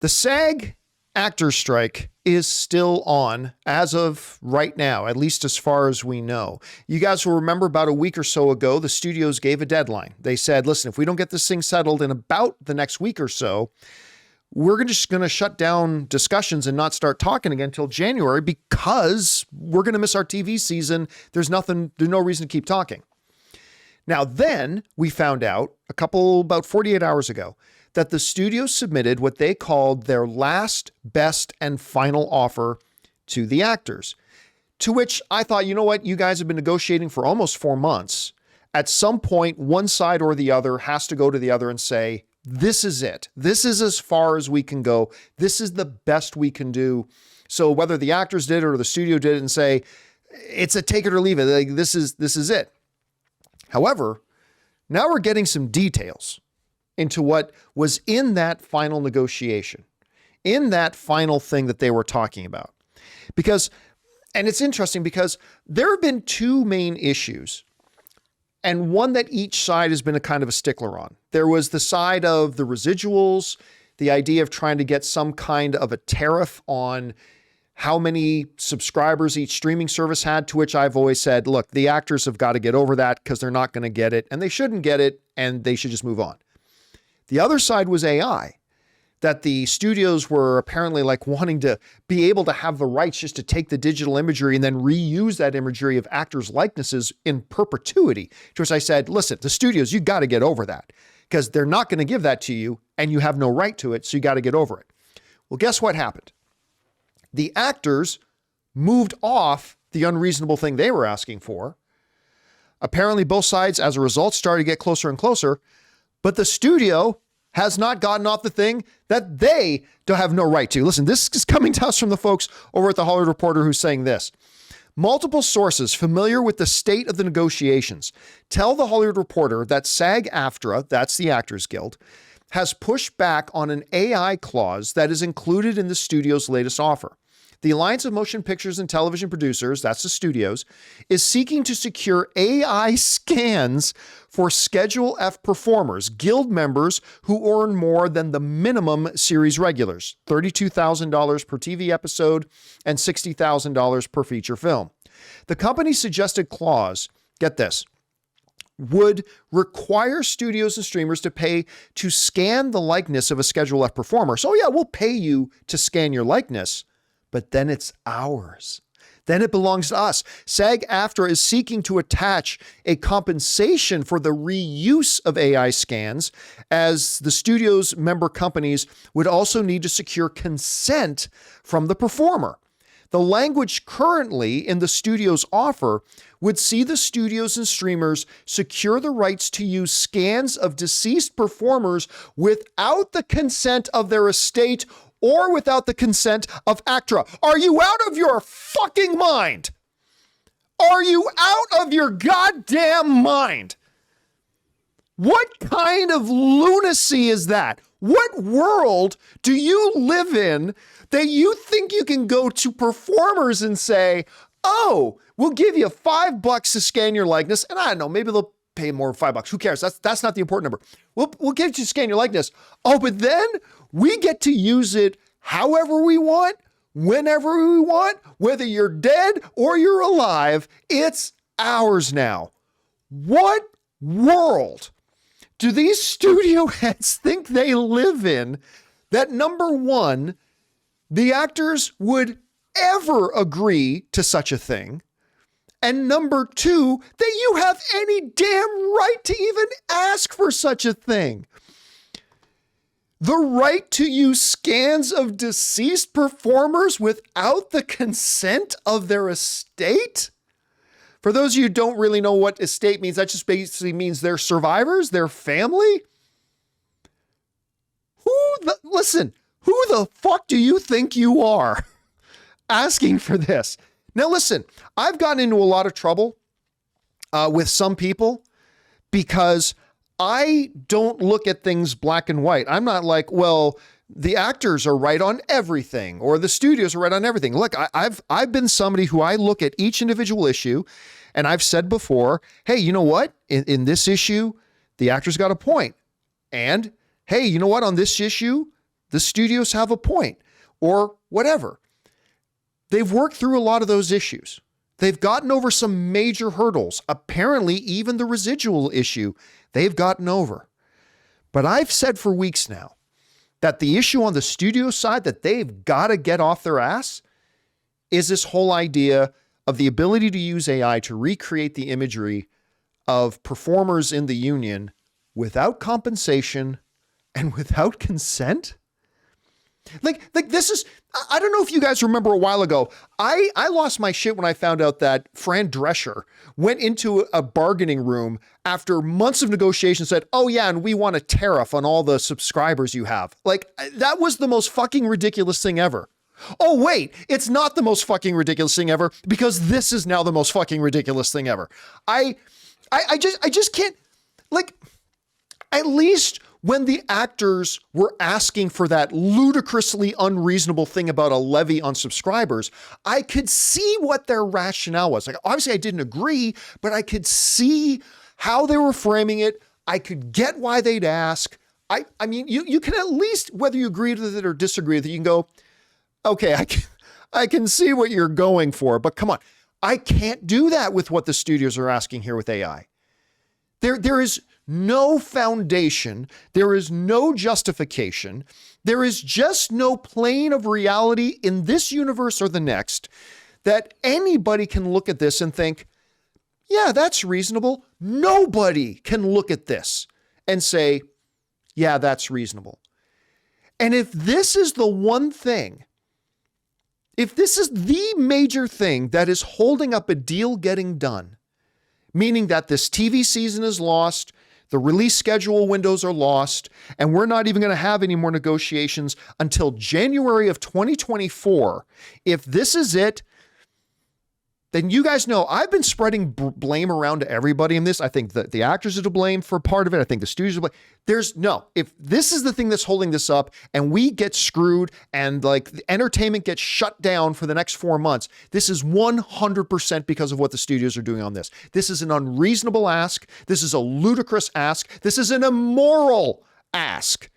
The SAG actor strike is still on as of right now, at least as far as we know. You guys will remember about a week or so ago, the studios gave a deadline. They said, listen, if we don't get this thing settled in about the next week or so, we're just going to shut down discussions and not start talking again until January because we're going to miss our TV season. There's no reason to keep talking. Now, then we found out about 48 hours ago, that the studio submitted what they called their last, best, and final offer to the actors. To which I thought, you know what? You guys have been negotiating for almost 4 months. At some point, one side or the other has to go to the other and say, this is it. This is as far as we can go. This is the best we can do. So whether the actors did it or the studio did it and say, it's a take it or leave it. Like, this is it. However, now we're getting some details into what was in that final negotiation, in that final thing that they were talking about. And it's interesting because there have been two main issues, and one that each side has been a kind of a stickler on. There was the side of the residuals, the idea of trying to get some kind of a tariff on how many subscribers each streaming service had, to which I've always said, look, the actors have got to get over that because they're not going to get it, and they shouldn't get it, and they should just move on. The other side was AI, that the studios were apparently like wanting to be able to have the rights just to take the digital imagery and then reuse that imagery of actors' likenesses in perpetuity. To which I said, listen, the studios, you got to get over that because they're not going to give that to you and you have no right to it. So you got to get over it. Well, guess what happened? The actors moved off the unreasonable thing they were asking for. Apparently both sides, as a result, started to get closer and closer. But the studio has not gotten off the thing that they don't have no right to. Listen, this is coming to us from the folks over at the Hollywood Reporter who's saying this. Multiple sources familiar with the state of the negotiations tell the Hollywood Reporter that SAG-AFTRA, that's the Actors Guild, has pushed back on an AI clause that is included in the studio's latest offer. The Alliance of Motion Pictures and Television Producers, that's the studios, is seeking to secure AI scans for Schedule F performers, guild members who earn more than the minimum series regulars, $32,000 per TV episode and $60,000 per feature film. The company's suggested clause, get this, would require studios and streamers to pay to scan the likeness of a Schedule F performer. So yeah, we'll pay you to scan your likeness, but then it's ours. Then it belongs to us. SAG-AFTRA is seeking to attach a compensation for the reuse of AI scans, as the studio's member companies would also need to secure consent from the performer. The language currently in the studio's offer would see the studios and streamers secure the rights to use scans of deceased performers without the consent of their estate or without the consent of ACTRA. Are you out of your fucking mind? Are you out of your goddamn mind? What kind of lunacy is that? What world do you live in that you think you can go to performers and say, oh, we'll give you $5 to scan your likeness. And I don't know, maybe they'll pay more than $5. Who cares? That's not the important number. We'll get you to scan your likeness. Oh, but then we get to use it however we want, whenever we want, whether you're dead or you're alive. It's ours now. What world do these studio heads think they live in that, number one, the actors would ever agree to such a thing? And number two, that you have any damn right to even ask for such a thing? The right to use scans of deceased performers without the consent of their estate? For those of you who don't really know what estate means, that just basically means their survivors, their family. Listen, who the fuck do you think you are asking for this? Now listen, I've gotten into a lot of trouble with some people because I don't look at things black and white. I'm not like, well, the actors are right on everything or the studios are right on everything. Look, I've been somebody who I look at each individual issue, and I've said before, hey, you know what? In this issue, the actors got a point. And hey, you know what? On this issue, the studios have a point or whatever. They've worked through a lot of those issues. They've gotten over some major hurdles. Apparently, even the residual issue, they've gotten over. But I've said for weeks now that the issue on the studio side that they've got to get off their ass is this whole idea of the ability to use AI to recreate the imagery of performers in the union without compensation and without consent. Like this is, I don't know if you guys remember a while ago, I lost my shit when I found out that Fran Drescher went into a bargaining room after months of negotiation, said, oh yeah, and we want a tariff on all the subscribers you have. Like, that was the most fucking ridiculous thing ever. Oh wait, it's not the most fucking ridiculous thing ever, because this is now the most fucking ridiculous thing ever. I just can't, like, at least when the actors were asking for that ludicrously unreasonable thing about a levy on subscribers, I could see what their rationale was. Like, obviously I didn't agree, but I could see how they were framing it. I could get why they'd ask. I mean, you can at least, whether you agree with it or disagree with it, you can go, okay, I can see what you're going for, but come on. I can't do that with what the studios are asking here with AI. There is no foundation. There is no justification. There is just no plane of reality in this universe or the next that anybody can look at this and think, yeah, that's reasonable. Nobody can look at this and say, yeah, that's reasonable. And if this is the one thing, if this is the major thing that is holding up a deal getting done, meaning that this TV season is lost, the release schedule windows are lost, and we're not even going to have any more negotiations until January of 2024. If this is it, then you guys know I've been spreading blame around to everybody in this. I think that the actors are to blame for part of it. I think the studios are to blame. If this is the thing that's holding this up and we get screwed and like the entertainment gets shut down for the next 4 months, this is 100% because of what the studios are doing on this. This is an unreasonable ask. This is a ludicrous ask. This is an immoral ask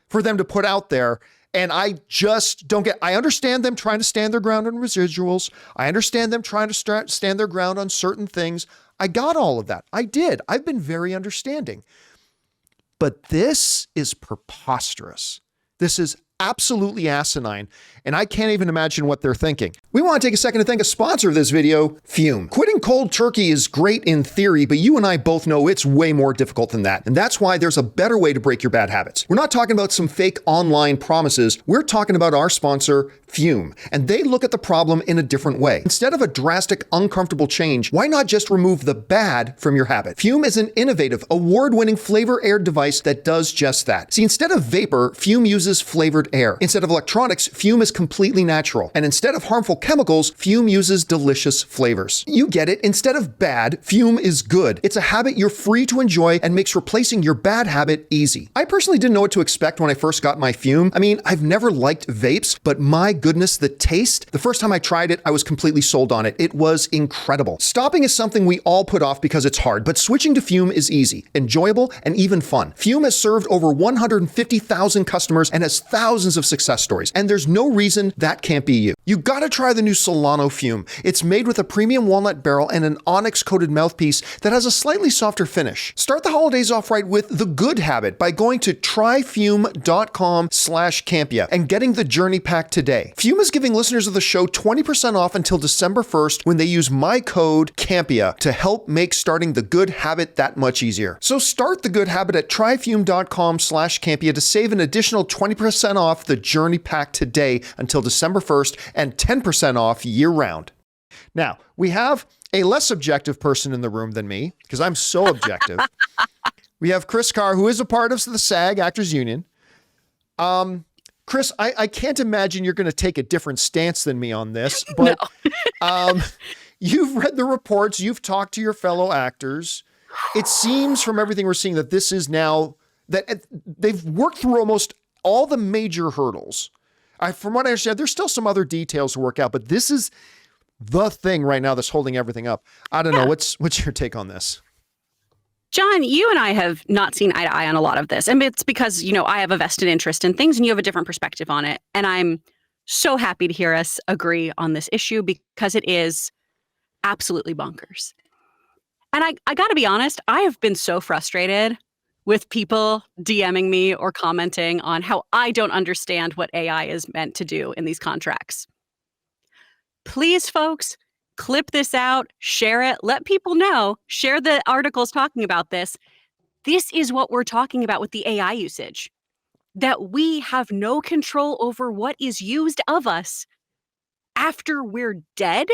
for them to put out there. And I just don't get, I understand them trying to stand their ground on residuals. I understand them trying to stand their ground on certain things. I got all of that. I did. I've been very understanding. But this is preposterous. This is absolutely asinine, and I can't even imagine what they're thinking. We want to take a second to thank a sponsor of this video, Fume. Quitting cold turkey is great in theory, but you and I both know it's way more difficult than that. And that's why there's a better way to break your bad habits. We're not talking about some fake online promises. We're talking about our sponsor, Fume. And they look at the problem in a different way. Instead of a drastic, uncomfortable change, why not just remove the bad from your habit? Fume is an innovative, award-winning flavor-aired device that does just that. See, instead of vapor, Fume uses flavored air. Instead of electronics, Fume is completely natural. And instead of harmful chemicals, Fume uses delicious flavors. You get it. Instead of bad, Fume is good. It's a habit you're free to enjoy and makes replacing your bad habit easy. I personally didn't know what to expect when I first got my Fume. I mean, I've never liked vapes, but my goodness, the taste. The first time I tried it, I was completely sold on it. It was incredible. Stopping is something we all put off because it's hard, but switching to Fume is easy, enjoyable, and even fun. Fume has served over 150,000 customers and has thousands of success stories, and there's no reason that can't be you. You gotta try the new Solano Fume. It's made with a premium walnut barrel and an onyx-coated mouthpiece that has a slightly softer finish. Start the holidays off right with the good habit by going to tryfume.com/Campea and getting the journey pack today. Fume is giving listeners of the show 20% off until December 1st when they use my code Campea to help make starting the good habit that much easier. So start the good habit at tryfume.com/Campea to save an additional 20% off the journey pack today until December 1st and 10% off year round. Now, we have a less objective person in the room than me because I'm so objective. We have Kris Carr, who is a part of the SAG-Actors Union. Kris, I can't imagine you're going to take a different stance than me on this, but no. You've read the reports, you've talked to your fellow actors. It seems from everything we're seeing that this is now, that they've worked through almost all the major hurdles. From what I understand, there's still some other details to work out, but this is the thing right now that's holding everything up. I don't know. What's your take on this? John, you and I have not seen eye to eye on a lot of this. And it's because, I have a vested interest in things and you have a different perspective on it. And I'm so happy to hear us agree on this issue because it is absolutely bonkers. And I got to be honest, I have been so frustrated with people DMing me or commenting on how I don't understand what AI is meant to do in these contracts. Please, folks, clip this out, share it, let people know, share the articles talking about this. This is what we're talking about with the AI usage, that we have no control over what is used of us after we're dead.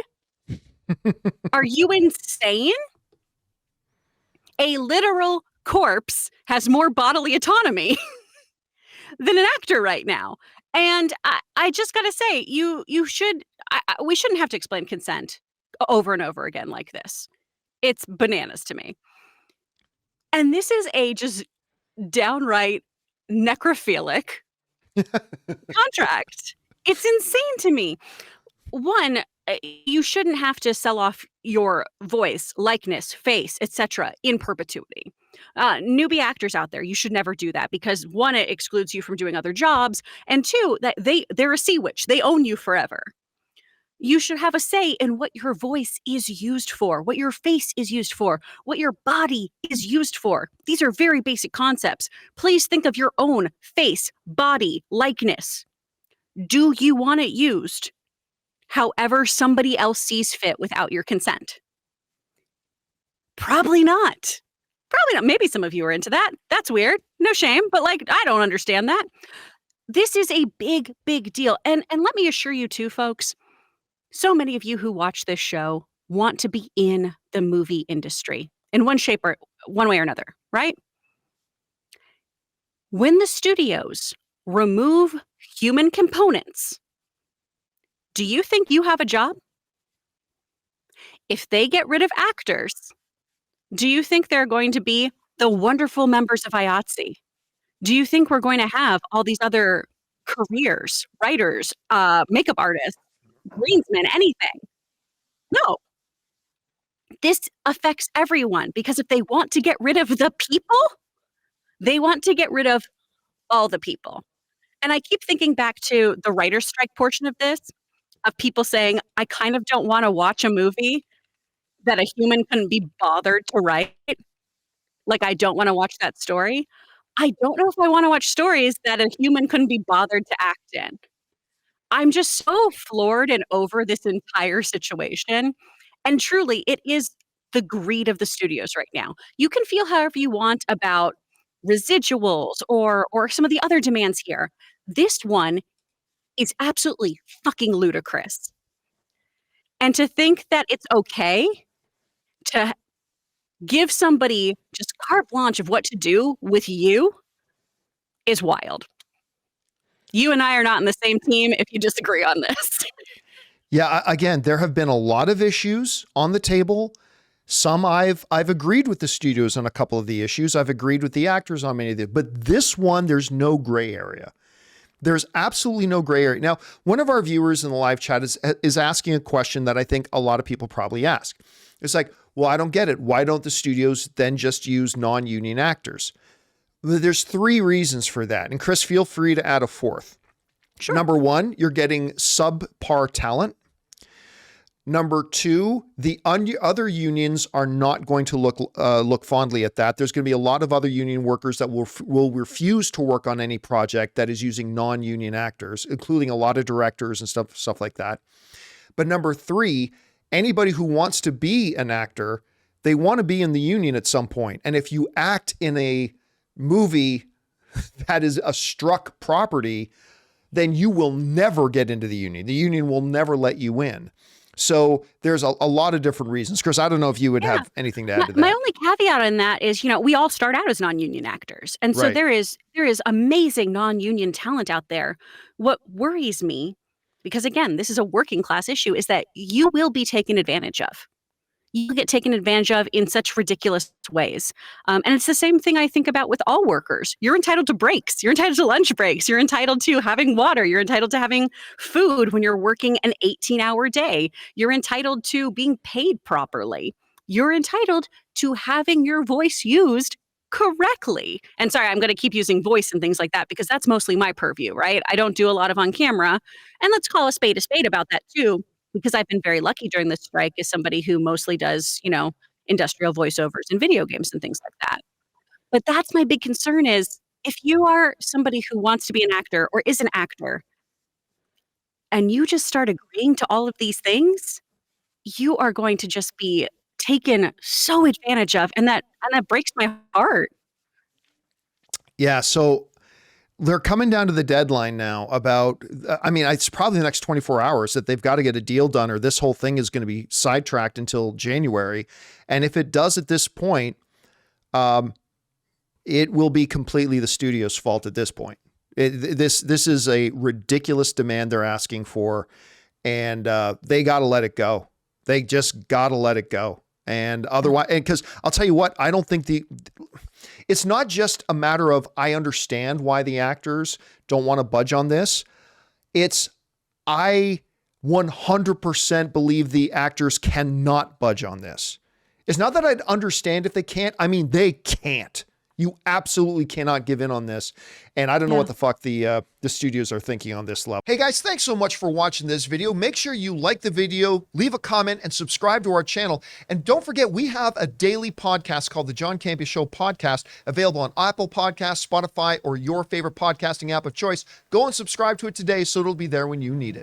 Are you insane? A literal corpse has more bodily autonomy than an actor right now. And I just got to say, we shouldn't have to explain consent over and over again like this. It's bananas to me. And this is a just downright necrophilic contract. It's insane to me. One, you shouldn't have to sell off your voice, likeness, face, etc. in perpetuity. Newbie actors out there, you should never do that because one, it excludes you from doing other jobs, and two, that they're a sea witch. They own you forever. You should have a say in what your voice is used for, what your face is used for, what your body is used for. These are very basic concepts. Please think of your own face, body, likeness. Do you want it used however somebody else sees fit without your consent? Probably not. Probably not. Maybe some of you are into that. That's weird. No shame, but I don't understand that. This is a big, big deal. And let me assure you too, folks, so many of you who watch this show want to be in the movie industry in one way or another, right? When the studios remove human components, do you think you have a job? If they get rid of actors, do you think there are going to be the wonderful members of IATSE? Do you think we're going to have all these other careers, writers, makeup artists, greensmen, anything? No. This affects everyone because if they want to get rid of the people, they want to get rid of all the people. And I keep thinking back to the writer's strike portion of this, of people saying, I kind of don't want to watch a movie that a human couldn't be bothered to write. I don't want to watch that story. I don't know if I want to watch stories that a human couldn't be bothered to act in. I'm just so floored and over this entire situation. And truly, it is the greed of the studios right now. You can feel however you want about residuals or some of the other demands here. This one is absolutely fucking ludicrous. And to think that it's okay to give somebody just carte blanche of what to do with you is wild. You and I are not on the same team if you disagree on this. Yeah, again, there have been a lot of issues on the table. Some I've agreed with the studios on a couple of the issues. I've agreed with the actors on many of them. But this one, there's no gray area. There's absolutely no gray area. Now, one of our viewers in the live chat is asking a question that I think a lot of people probably ask. It's like, well, I don't get it. Why don't the studios then just use non-union actors? There's three reasons for that. And Kris, feel free to add a fourth. Sure. Number one, you're getting subpar talent. Number two, the other unions are not going to look fondly at that. There's going to be a lot of other union workers that will refuse to work on any project that is using non-union actors, including a lot of directors and stuff like that. But number three, anybody who wants to be an actor, they want to be in the union at some point. And if you act in a movie that is a struck property, then you will never get into the union. The union will never let you in. So there's a lot of different reasons. Kris, I don't know if you would have anything to add to that. My only caveat on that is, we all start out as non-union actors. And so there is amazing non-union talent out there. What worries me, because again, this is a working class issue, is that you will be taken advantage of. You get taken advantage of in such ridiculous ways. And it's the same thing I think about with all workers. You're entitled to breaks. You're entitled to lunch breaks. You're entitled to having water. You're entitled to having food when you're working an 18-hour day. You're entitled to being paid properly. you're entitled to having your voice used correctly. And sorry, I'm going to keep using voice and things like that because that's mostly my purview, right? I don't do a lot of on camera. And let's call a spade about that too, because I've been very lucky during this strike as somebody who mostly does, industrial voiceovers and video games and things like that. But that's my big concern is if you are somebody who wants to be an actor or is an actor and you just start agreeing to all of these things, you are going to just be taken so advantage of, and that breaks my heart. Yeah, so they're coming down to the deadline now about, it's probably the next 24 hours that they've got to get a deal done or this whole thing is going to be sidetracked until January. And if it does at this point, it will be completely the studio's fault at this point. This is a ridiculous demand they're asking for, and they got to let it go. They just got to let it go. And otherwise, and because I'll tell you what, I don't think it's not just a matter of, I understand why the actors don't want to budge on this. I 100% believe the actors cannot budge on this. It's not that I'd understand if they can't. I mean, they can't. You absolutely cannot give in on this. And I don't know what the fuck the studios are thinking on this level. Hey guys, thanks so much for watching this video. Make sure you like the video, leave a comment, and subscribe to our channel. And don't forget, we have a daily podcast called the John Campea Show podcast, available on Apple Podcasts, Spotify, or your favorite podcasting app of choice. Go and subscribe to it today so it'll be there when you need it.